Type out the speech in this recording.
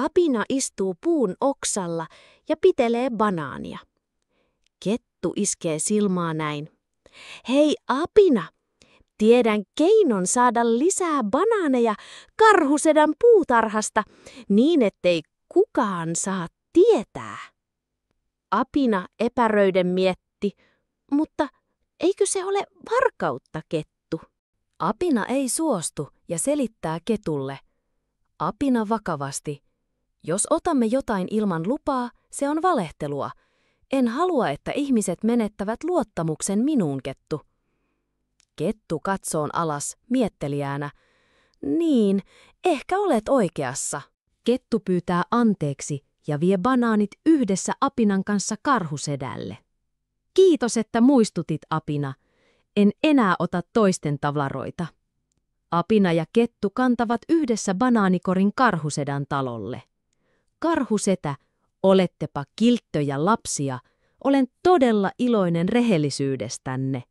Apina istuu puun oksalla ja pitelee banaania. Kettu iskee silmaa näin. Hei Apina, tiedän keinon saada lisää banaaneja Karhusedän puutarhasta niin ettei kukaan saa tietää. Apina epäröiden mietti, mutta eikö se ole varkautta, Kettu? Apina ei suostu ja selittää Ketulle. Apina vakavasti. Jos otamme jotain ilman lupaa, se on valehtelua. En halua, että ihmiset menettävät luottamuksen minuun, Kettu. Kettu katsoo alas mietteliäänä. Niin, ehkä olet oikeassa. Kettu pyytää anteeksi ja vie banaanit yhdessä Apinan kanssa Karhusedälle. Kiitos, että muistutit, Apina. En enää ota toisten tavaroita. Apina ja Kettu kantavat yhdessä banaanikorin Karhusedän talolle. Karhusetä, olettepa kilttöjä lapsia, olen todella iloinen rehellisyydestänne.